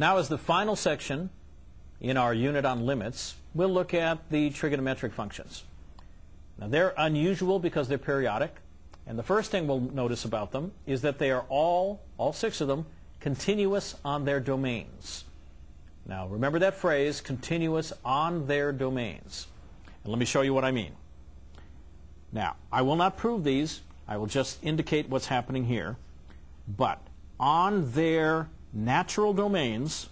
Now, as the final section in our unit on limits, we'll look at the trigonometric functions. Now, they're unusual because they're periodic, and the first thing we'll notice about them is that they are all 6 of them, continuous on their domains. Now, remember that phrase, continuous on their domains. And let me show you what I mean. Now, I will not prove these. I will just indicate what's happening here. But on their natural domains,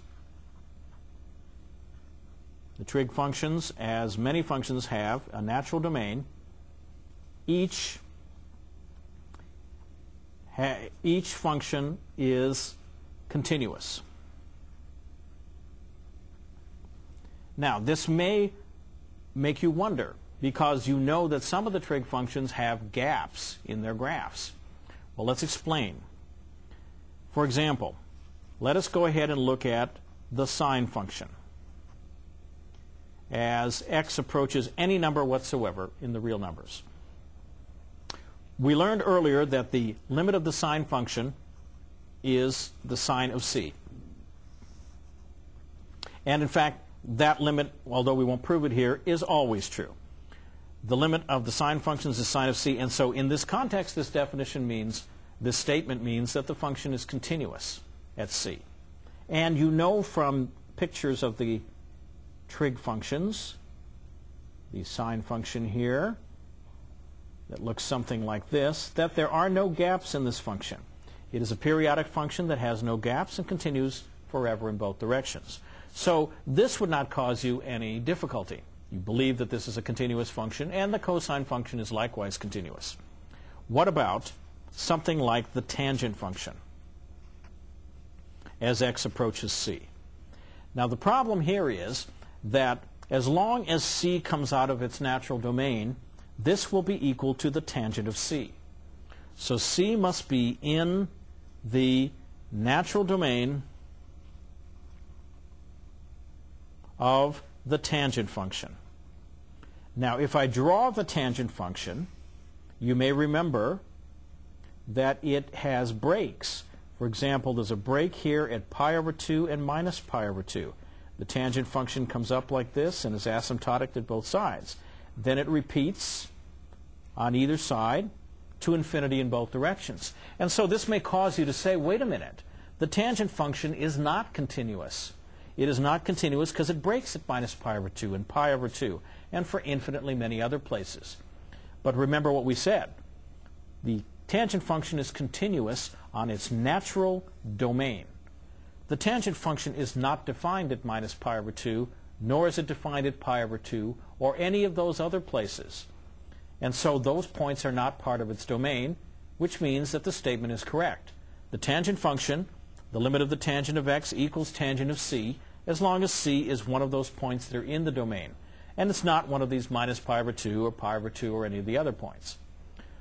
the trig functions, as many functions have a natural domain, each function is continuous. Now, this may make you wonder, because you know that some of the trig functions have gaps in their graphs. Well, let's explain. For example, let us go ahead and look at the sine function as x approaches any number whatsoever in the real numbers. We learned earlier that the limit of the sine function is the sine of c. And in fact, that limit, although we won't prove it here, is always true. The limit of the sine functions is sine of c, and so in this context, this statement means that the function is continuous at c. And you know from pictures of the trig functions, the sine function here, that looks something like this, that there are no gaps in this function. It is a periodic function that has no gaps and continues forever in both directions. So this would not cause you any difficulty. You believe that this is a continuous function, and the cosine function is likewise continuous. What about something like the tangent function as x approaches c? Now, the problem here is that as long as c comes out of its natural domain, this will be equal to the tangent of c. So c must be in the natural domain of the tangent function. Now, if I draw the tangent function, you may remember that it has breaks. For example, there's a break here at pi over 2 and minus pi over 2. The tangent function comes up like this and is asymptotic at both sides. Then it repeats on either side to infinity in both directions. And so this may cause you to say, wait a minute, the tangent function is not continuous. It is not continuous because it breaks at minus pi over 2 and pi over 2 and for infinitely many other places. But remember what we said. The tangent function is continuous on its natural domain. The tangent function is not defined at minus pi over 2, nor is it defined at pi over 2 or any of those other places. And so those points are not part of its domain, which means that the statement is correct. The tangent function, the limit of the tangent of x equals tangent of c, as long as c is one of those points that are in the domain. And it's not one of these minus pi over 2 or pi over 2 or any of the other points.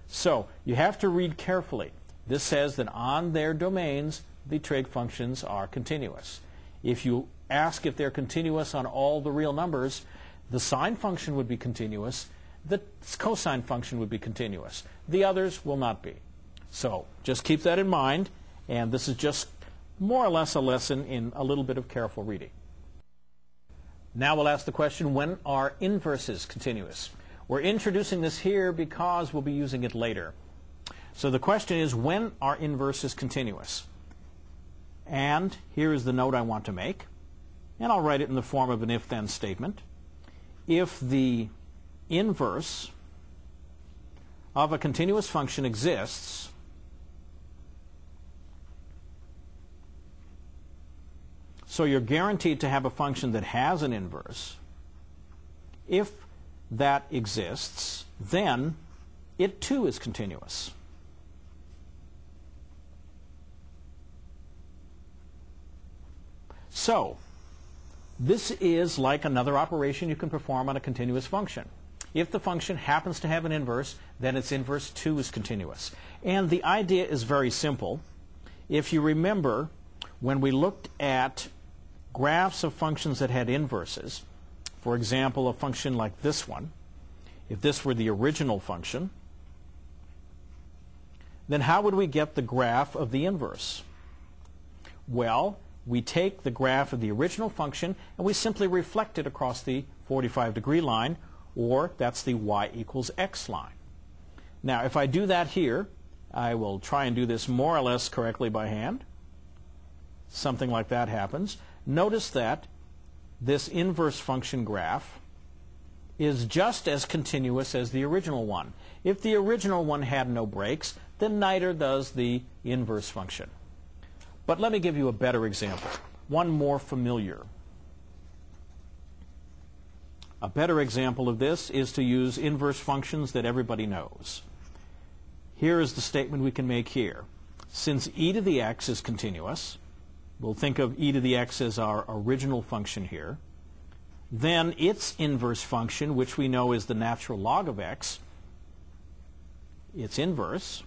So you have to read carefully. This says that on their domains, the trig functions are continuous. If you ask if they're continuous on all the real numbers, the sine function would be continuous, the cosine function would be continuous. The others will not be. So just keep that in mind, and this is just more or less a lesson in a little bit of careful reading. Now we'll ask the question, when are inverses continuous? We're introducing this here because we'll be using it later. So the question is, when are inverses continuous? And here is the note I want to make, and I'll write it in the form of an if-then statement. If the inverse of a continuous function exists, so you're guaranteed to have a function that has an inverse. If that exists, then it too is continuous. So this is like another operation you can perform on a continuous function. If the function happens to have an inverse, then its inverse too is continuous. And the idea is very simple. If you remember, when we looked at graphs of functions that had inverses, for example, a function like this one, if this were the original function, then how would we get the graph of the inverse? Well, we take the graph of the original function and we simply reflect it across the 45-degree line, or that's the y equals x line. Now, if I do that here, I will try and do this more or less correctly by hand. Something like that happens. Notice that this inverse function graph is just as continuous as the original one. If the original one had no breaks, then neither does the inverse function. But let me give you a better example, one more familiar. A better example of this is to use inverse functions that everybody knows. Here is the statement we can make here. Since e to the x is continuous, we'll think of e to the x as our original function here, then its inverse function, which we know is the natural log of x, its inverse,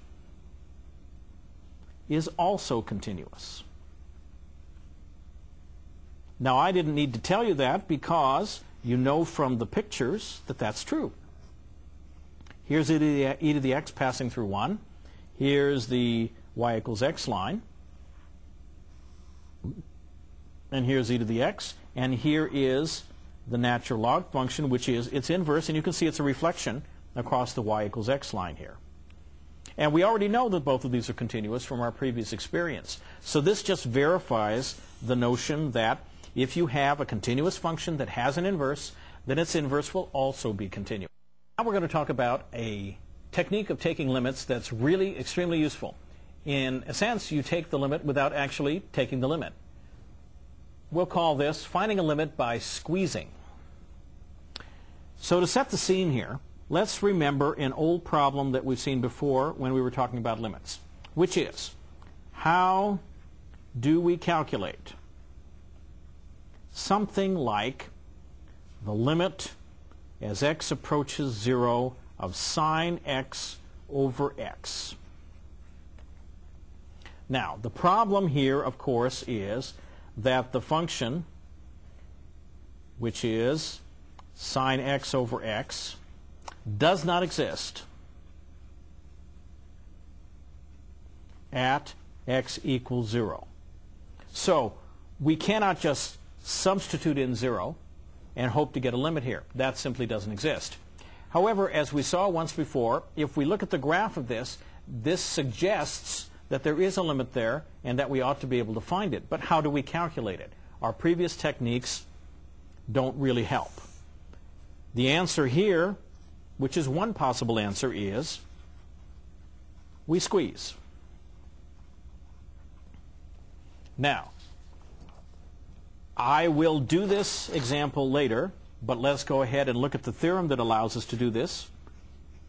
is also continuous. Now, I didn't need to tell you that because you know from the pictures that that's true. Here's e to the x passing through 1. Here's the y equals x line. And here's e to the x. And here is the natural log function, which is its inverse. And you can see it's a reflection across the y equals x line here. And we already know that both of these are continuous from our previous experience. So this just verifies the notion that if you have a continuous function that has an inverse, then its inverse will also be continuous. Now we're going to talk about a technique of taking limits that's really extremely useful. In a sense, you take the limit without actually taking the limit. We'll call this finding a limit by squeezing. So to set the scene here, let's remember an old problem that we've seen before when we were talking about limits, which is, how do we calculate something like the limit as x approaches 0 of sine x over x? Now, the problem here, of course, is that the function, which is sine x over x, does not exist at x equals 0. So we cannot just substitute in 0 and hope to get a limit here. That simply doesn't exist. However, as we saw once before, if we look at the graph of this, this suggests that there is a limit there and that we ought to be able to find it. But how do we calculate it? Our previous techniques don't really help. The answer here, which is one possible answer, is we squeeze. Now, I will do this example later, but let's go ahead and look at the theorem that allows us to do this,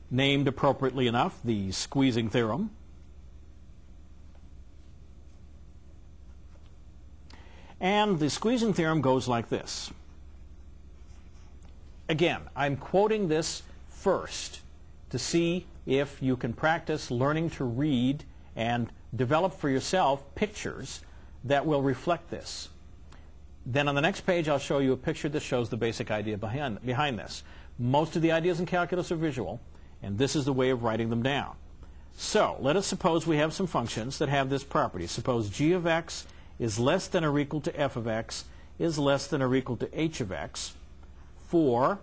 named appropriately enough, the squeezing theorem. And the squeezing theorem goes like this. Again, I'm quoting this first to see if you can practice learning to read and develop for yourself pictures that will reflect this. Then on the next page, I'll show you a picture that shows the basic idea behind this. Most of the ideas in calculus are visual, and this is the way of writing them down. So let us suppose we have some functions that have this property. Suppose g of x is less than or equal to f of x is less than or equal to h of x for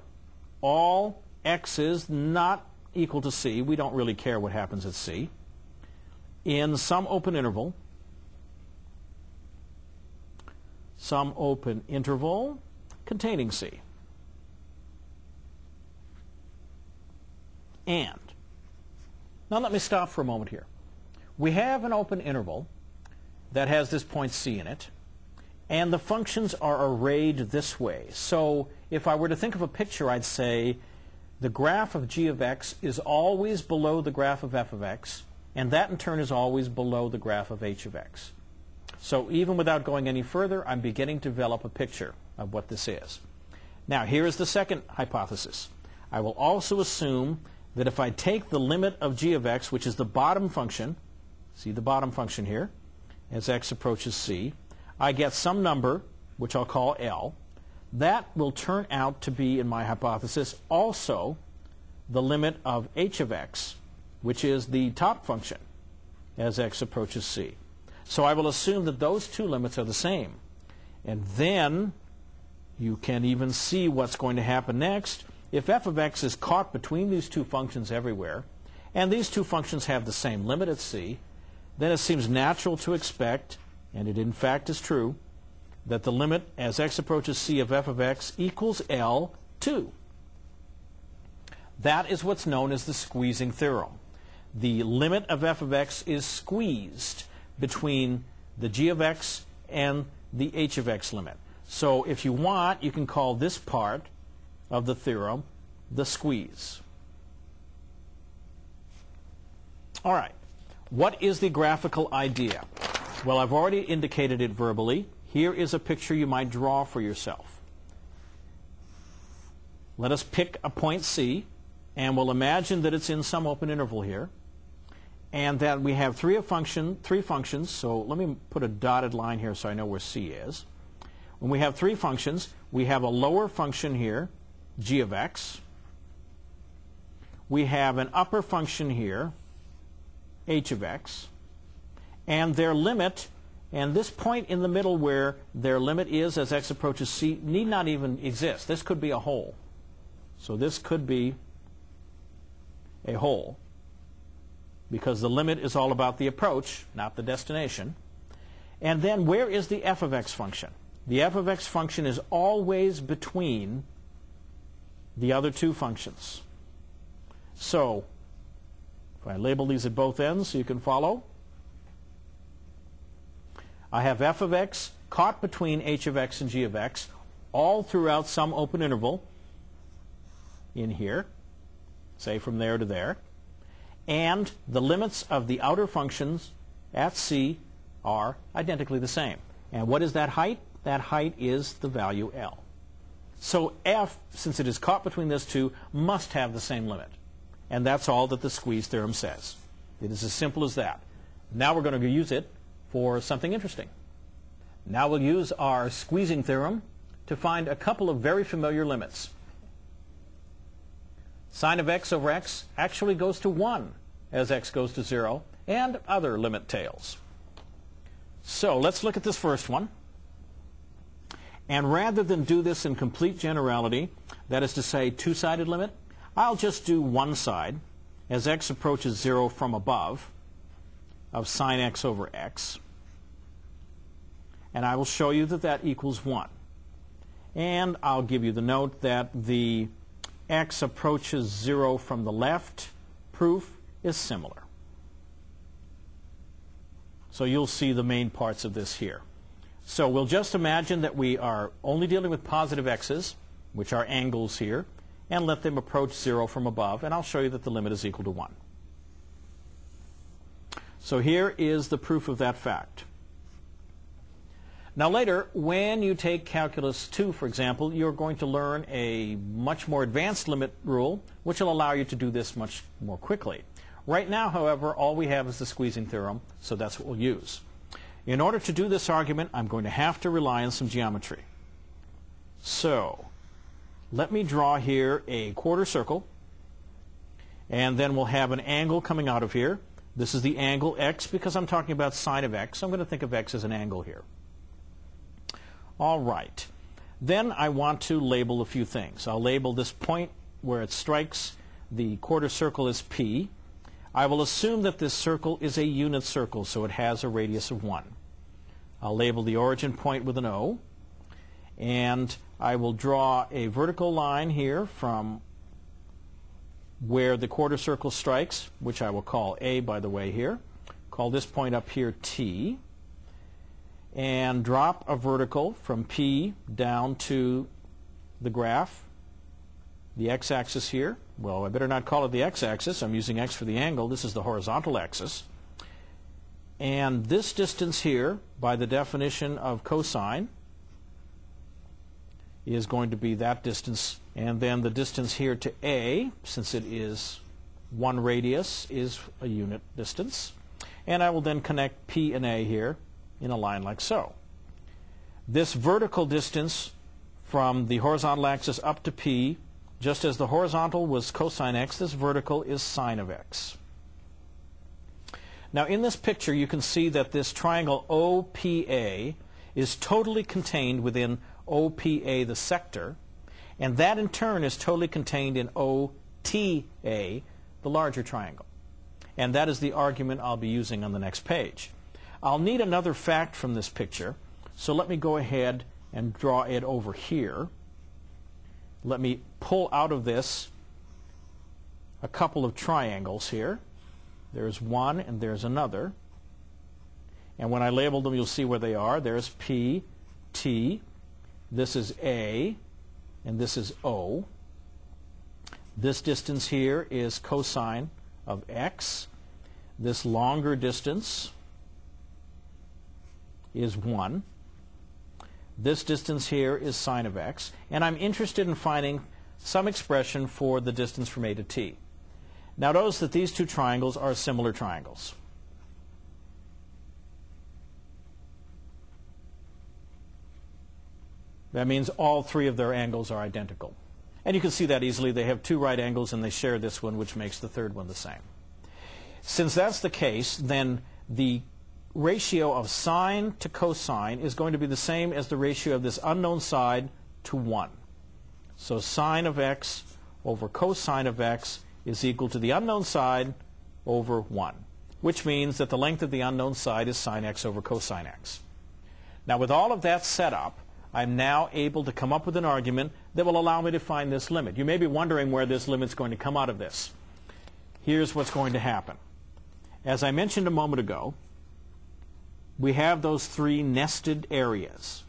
all x's not equal to c. We don't really care what happens at c. In some open interval containing c. And, now let me stop for a moment here. We have an open interval that has this point c in it, and the functions are arrayed this way. So if I were to think of a picture, I'd say the graph of g of x is always below the graph of f of x, and that in turn is always below the graph of h of x. So even without going any further, I'm beginning to develop a picture of what this is. Now, here is the second hypothesis. I will also assume that if I take the limit of g of x, which is the bottom function, see the bottom function here, as x approaches c, I get some number, which I'll call L. That will turn out to be, in my hypothesis, also the limit of h of x, which is the top function, as x approaches c. So I will assume that those two limits are the same. And then you can even see what's going to happen next. If f of x is caught between these two functions everywhere, and these two functions have the same limit at c, then it seems natural to expect, and it in fact is true, that the limit as x approaches c of f of x equals L2. That is what's known as the squeezing theorem. The limit of f of x is squeezed between the g of x and the h of x limit. So if you want, you can call this part of the theorem the squeeze. All right. What is the graphical idea? Well, I've already indicated it verbally. Here is a picture you might draw for yourself. Let us pick a point C, and we'll imagine that it's in some open interval here, and that we have three functions. So let me put a dotted line here so I know where C is. When we have three functions, we have a lower function here, g of x. We have an upper function here, h of x, and their limit, and this point in the middle where their limit is as x approaches c, need not even exist. This could be a hole. So this could be a hole, because the limit is all about the approach, not the destination. And then where is the f of x function? The f of x function is always between the other two functions. So if I label these at both ends so you can follow, I have f of x caught between h of x and g of x all throughout some open interval in here, say from there to there, and the limits of the outer functions at c are identically the same. And what is that height? That height is the value L. So f, since it is caught between those two, must have the same limit. And that's all that the squeeze theorem says. It is as simple as that. Now we're going to use it for something interesting. Now we'll use our squeezing theorem to find a couple of very familiar limits. Sine of x over x actually goes to 1 as x goes to 0, and other limit tails. So let's look at this first one. And rather than do this in complete generality, that is to say two-sided limit, I'll just do one side as x approaches 0 from above of sine x over x. And I will show you that that equals 1. And I'll give you the note that the x approaches 0 from the left proof is similar. So you'll see the main parts of this here. So we'll just imagine that we are only dealing with positive x's, which are angles here, and let them approach 0 from above, and I'll show you that the limit is equal to 1. So here is the proof of that fact. Now later, when you take Calculus 2, for example, you're going to learn a much more advanced limit rule, which will allow you to do this much more quickly. Right now, however, all we have is the squeezing theorem, so that's what we'll use. In order to do this argument, I'm going to have to rely on some geometry. So let me draw here a quarter circle, and then we'll have an angle coming out of here. This is the angle x because I'm talking about sine of x. I'm going to think of x as an angle here. All right. Then I want to label a few things. I'll label this point where it strikes the quarter circle as P. I will assume that this circle is a unit circle, so it has a radius of 1. I'll label the origin point with an O, and I will draw a vertical line here from where the quarter circle strikes, which I will call A, by the way, here. Call this point up here T, and drop a vertical from P down to the graph, the x-axis here. Well, I better not call it the x-axis. I'm using x for the angle. This is the horizontal axis. And this distance here, by the definition of cosine, is going to be that distance. And then the distance here to A, since it is one radius, is a unit distance. And I will then connect P and A here in a line like so. This vertical distance from the horizontal axis up to P, just as the horizontal was cosine x, this vertical is sine of x. Now in this picture you can see that this triangle OPA is totally contained within OPA, the sector, and that in turn is totally contained in OTA, the larger triangle. And that is the argument I'll be using on the next page. I'll need another fact from this picture, so let me go ahead and draw it over here. Let me pull out of this a couple of triangles here. There's one and there's another. And when I label them, you'll see where they are. There's P, T, this is A, and this is O. This distance here is cosine of x. This longer distance is 1. This distance here is sine of x. And I'm interested in finding some expression for the distance from A to T. Now notice that these two triangles are similar triangles. That means all three of their angles are identical. And you can see that easily. They have two right angles and they share this one, which makes the third one the same. Since that's the case, then the ratio of sine to cosine is going to be the same as the ratio of this unknown side to 1. So sine of x over cosine of x is equal to the unknown side over 1, which means that the length of the unknown side is sine x over cosine x. Now with all of that set up, I'm now able to come up with an argument that will allow me to find this limit. You may be wondering where this limit's going to come out of this. Here's what's going to happen. As I mentioned a moment ago, we have those three nested areas.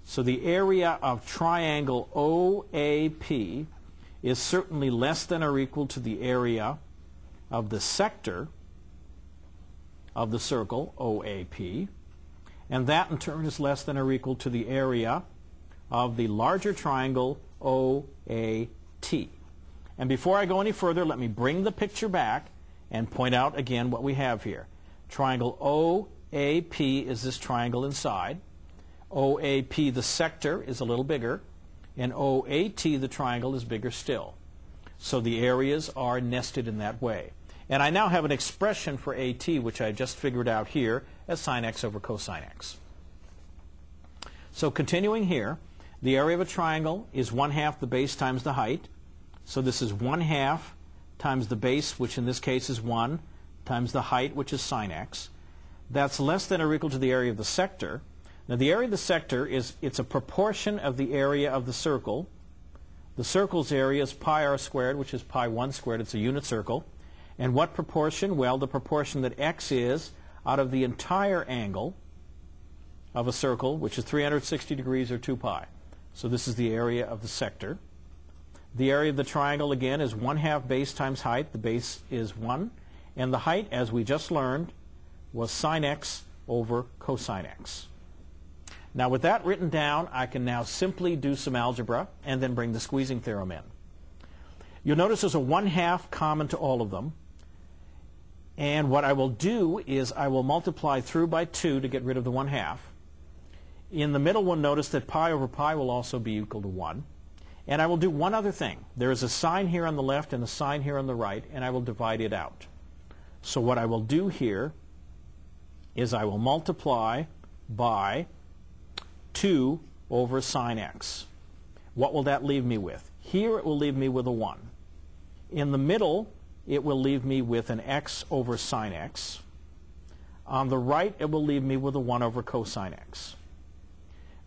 So the area of triangle OAP is certainly less than or equal to the area of the sector of the circle OAP, and that in turn is less than or equal to the area of the larger triangle OAT. And before I go any further, let me bring the picture back and point out again what we have here. Triangle OAP is this triangle inside. OAP, the sector, is a little bigger. And OAT, the triangle, is bigger still. So the areas are nested in that way. And I now have an expression for AT, which I just figured out here, as sine x over cosine x. So continuing here, the area of a triangle is 1/2 the base times the height. So this is 1/2 times the base, which in this case is 1, times the height, which is sine x. That's less than or equal to the area of the sector. Now the area of the sector it's a proportion of the area of the circle. The circle's area is pi r squared, which is pi 1 squared. It's a unit circle. And what proportion? Well, the proportion that x is out of the entire angle of a circle, which is 360 degrees or 2 pi. So this is the area of the sector. The area of the triangle, again, is 1/2 base times height. The base is 1. And the height, as we just learned, was sine x over cosine x. Now with that written down, I can now simply do some algebra and then bring the squeezing theorem in. You'll notice there's a 1/2 common to all of them. And what I will do is I will multiply through by 2 to get rid of the 1/2. In the middle one, notice that pi over pi will also be equal to 1. And I will do one other thing. There is a sign here on the left and a sign here on the right, and I will divide it out. So what I will do here is I will multiply by 2 over sine x. What will that leave me with? Here it will leave me with a 1. In the middle, it will leave me with an x over sine x. On the right, it will leave me with a 1 over cosine x.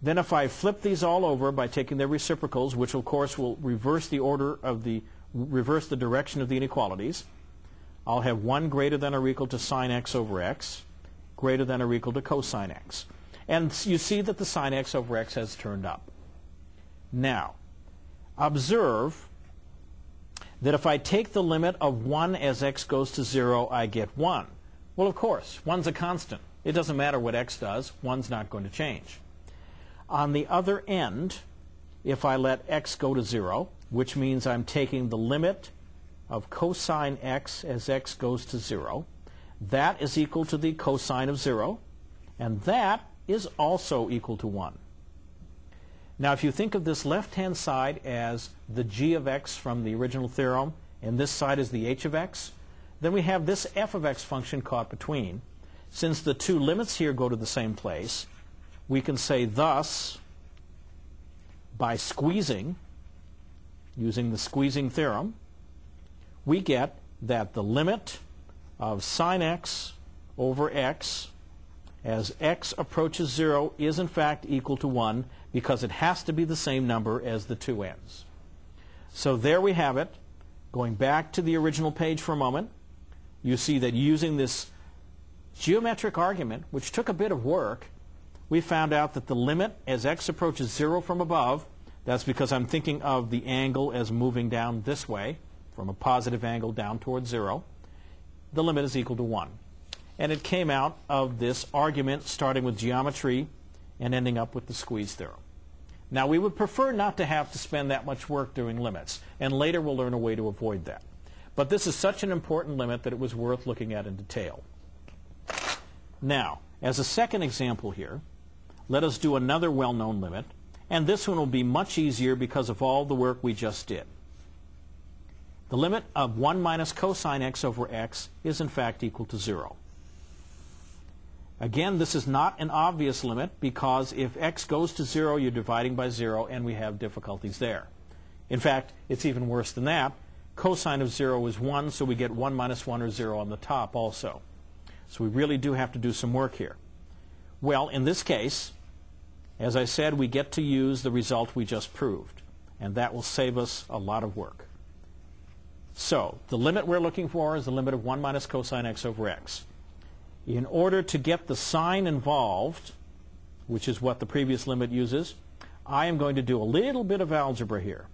Then if I flip these all over by taking their reciprocals, which of course will reverse the direction of the inequalities, I'll have 1 greater than or equal to sine x over x, greater than or equal to cosine x. And you see that the sine x over x has turned up. Now, observe that if I take the limit of 1 as x goes to 0, I get 1. Well, of course, 1's a constant. It doesn't matter what x does. 1's not going to change. On the other end, if I let x go to 0, which means I'm taking the limit of cosine x as x goes to 0, that is equal to the cosine of 0, and that is also equal to 1. Now, if you think of this left-hand side as the g of x from the original theorem, and this side is the h of x, then we have this f of x function caught between. Since the two limits here go to the same place, we can say thus, by squeezing, using the squeezing theorem, we get that the limit of sine x over x as x approaches 0 is in fact equal to 1 because it has to be the same number as the two ends. So there we have it. Going back to the original page for a moment, you see that using this geometric argument, which took a bit of work, we found out that the limit as x approaches 0 from above, that's because I'm thinking of the angle as moving down this way, from a positive angle down towards 0, the limit is equal to 1. And it came out of this argument starting with geometry and ending up with the squeeze theorem. Now, we would prefer not to have to spend that much work doing limits, and later we'll learn a way to avoid that. But this is such an important limit that it was worth looking at in detail. Now, as a second example here, let us do another well-known limit, and this one will be much easier because of all the work we just did. The limit of 1 minus cosine x over x is in fact equal to 0. Again, this is not an obvious limit because if x goes to 0, you're dividing by 0, and we have difficulties there. In fact, it's even worse than that. Cosine of 0 is 1, so we get 1 minus 1 or 0 on the top also. So we really do have to do some work here. Well, in this case, as I said, we get to use the result we just proved, and that will save us a lot of work. So the limit we're looking for is the limit of 1 minus cosine x over x. In order to get the sign involved, which is what the previous limit uses, I am going to do a little bit of algebra here.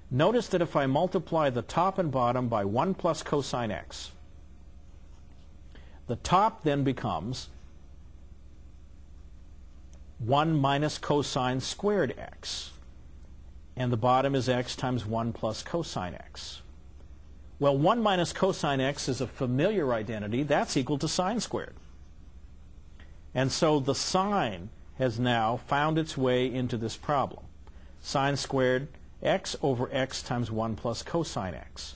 Notice that if I multiply the top and bottom by 1 plus cosine x, the top then becomes 1 minus cosine squared x, and the bottom is x times 1 plus cosine x. Well, 1 minus cosine x is a familiar identity. That's equal to sine squared. And so the sine has now found its way into this problem. Sine squared x over x times 1 plus cosine x.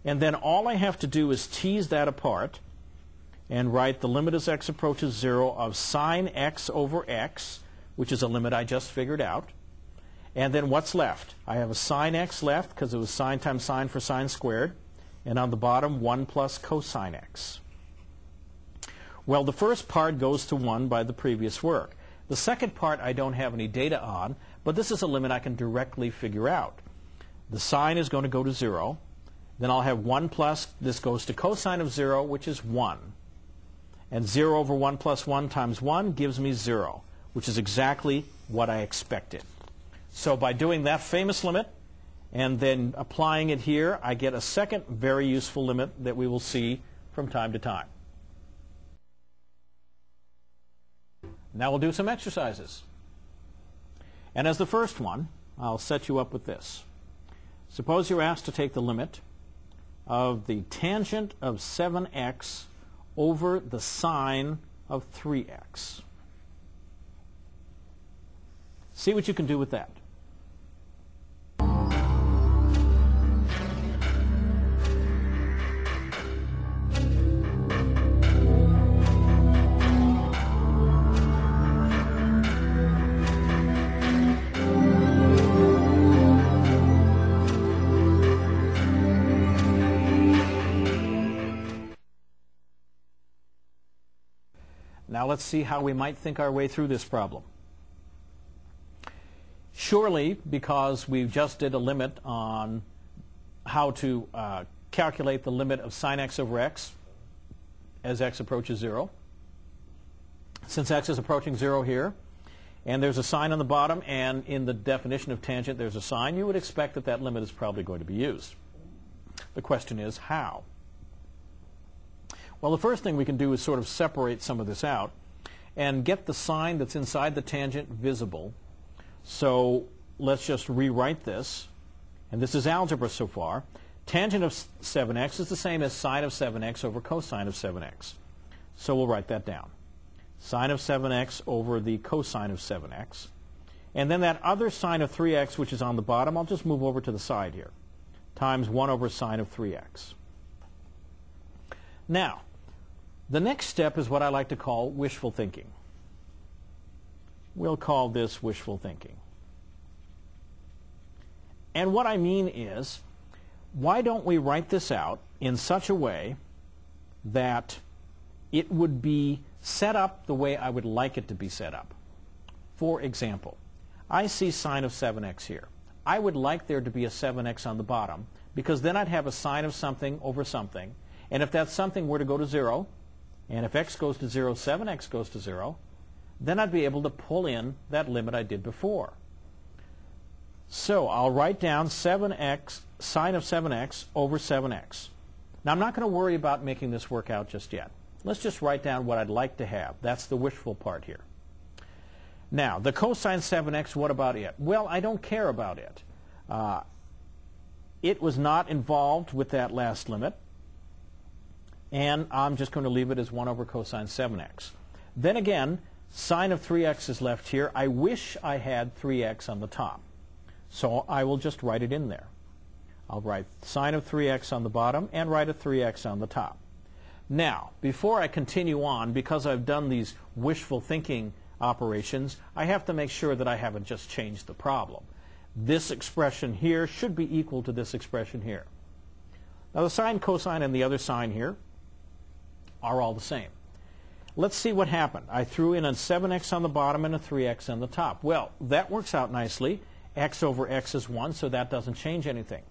And then all I have to do is tease that apart and write the limit as x approaches 0 of sine x over x, which is a limit I just figured out. And then what's left? I have a sine x left because it was sine times sine for sine squared. And on the bottom, 1 plus cosine x. Well, the first part goes to 1 by the previous work. The second part I don't have any data on, but this is a limit I can directly figure out. The sine is going to go to 0. Then I'll have 1 plus, this goes to cosine of 0, which is 1. And 0 over 1 plus 1 times 1 gives me 0, which is exactly what I expected. So by doing that famous limit and then applying it here, I get a second very useful limit that we will see from time to time. Now we'll do some exercises. And as the first one, I'll set you up with this. Suppose you're asked to take the limit of the tangent of 7x over the sine of 3x. See what you can do with that. Now let's see how we might think our way through this problem. Surely, because we just did a limit on how to calculate the limit of sine x over x as x approaches 0, since x is approaching 0 here, and there's a sine on the bottom, and in the definition of tangent there's a sine, you would expect that that limit is probably going to be used. The question is how? Well, the first thing we can do is sort of separate some of this out and get the sign that's inside the tangent visible. So let's just rewrite this. And this is algebra so far. Tangent of 7x is the same as sine of 7x over cosine of 7x. So we'll write that down. Sine of 7x over the cosine of 7x. And then that other sine of 3x, which is on the bottom, I'll just move over to the side here, times 1 over sine of 3x. Now, the next step is what I like to call wishful thinking. We'll call this wishful thinking. And what I mean is, why don't we write this out in such a way that it would be set up the way I would like it to be set up? For example, I see sine of 7x here. I would like there to be a 7x on the bottom, because then I'd have a sine of something over something. And if that something were to go to 0, and if x goes to 0, 7x goes to 0, then I'd be able to pull in that limit I did before. So I'll write down 7x, sine of 7x over 7x. Now I'm not going to worry about making this work out just yet. Let's just write down what I'd like to have. That's the wishful part here. Now, the cosine 7x, what about it? Well, I don't care about it. It was not involved with that last limit, and I'm just going to leave it as 1 over cosine 7x. Then again, sine of 3x is left here. I wish I had 3x on the top, so I will just write it in there. I'll write sine of 3x on the bottom and write a 3x on the top. Now, before I continue on, because I've done these wishful thinking operations, I have to make sure that I haven't just changed the problem. This expression here should be equal to this expression here. Now the sine, cosine, and the other sign here are all the same. Let's see what happened. I threw in a 7x on the bottom and a 3x on the top. Well, that works out nicely. X over x is 1, so that doesn't change anything.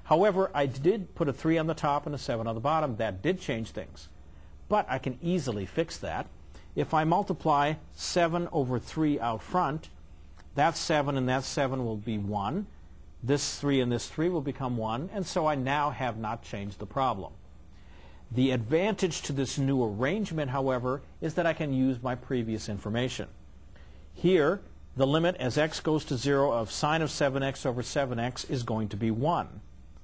However, I did put a 3 on the top and a 7 on the bottom. That did change things. But I can easily fix that. If I multiply 7 over 3 out front, that 7 and that 7 will be 1. This 3 and this 3 will become 1, and so I now have not changed the problem. The advantage to this new arrangement, however, is that I can use my previous information. Here, the limit as x goes to 0 of sine of 7x over 7x is going to be 1.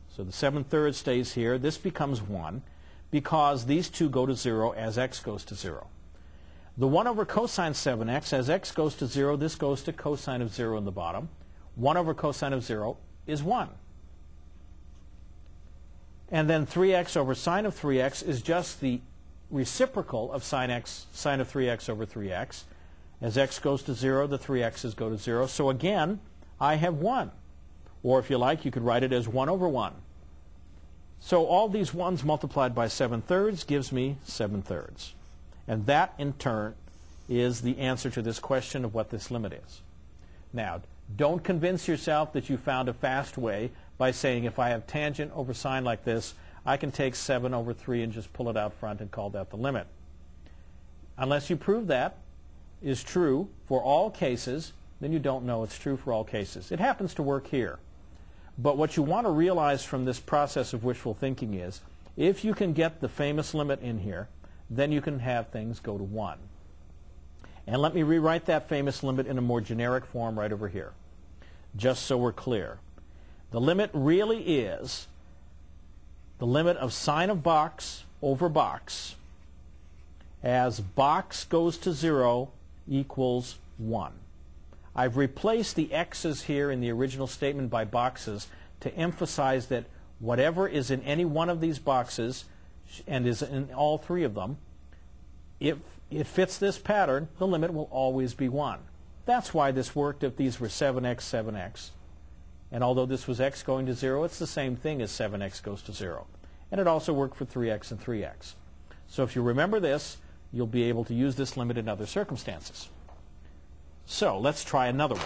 So the 7/3 stays here. This becomes 1 because these two go to 0 as x goes to 0. The 1 over cosine 7x, as x goes to 0, this goes to cosine of 0 in the bottom. 1 over cosine of 0 is 1. And then 3x over sine of 3x is just the reciprocal of sine of 3x over 3x. As x goes to 0, the 3x's go to 0. So again, I have 1. Or if you like, you could write it as 1 over 1. So all these 1s multiplied by 7/3 gives me 7/3. And that, in turn, is the answer to this question of what this limit is. Now, don't convince yourself that you found a fast way by saying if I have tangent over sine like this, I can take 7 over 3 and just pull it out front and call that the limit. Unless you prove that is true for all cases, then you don't know it's true for all cases. It happens to work here. But what you want to realize from this process of wishful thinking is, if you can get the famous limit in here, then you can have things go to 1. And let me rewrite that famous limit in a more generic form right over here, just so we're clear. The limit really is the limit of sine of box over box as box goes to 0 equals 1. I've replaced the x's here in the original statement by boxes to emphasize that whatever is in any one of these boxes and is in all three of them, if it fits this pattern, the limit will always be 1. That's why this worked if these were 7x, 7x. And although this was x going to 0, it's the same thing as 7x goes to 0. And it also worked for 3x and 3x. So if you remember this, you'll be able to use this limit in other circumstances. So let's try another one.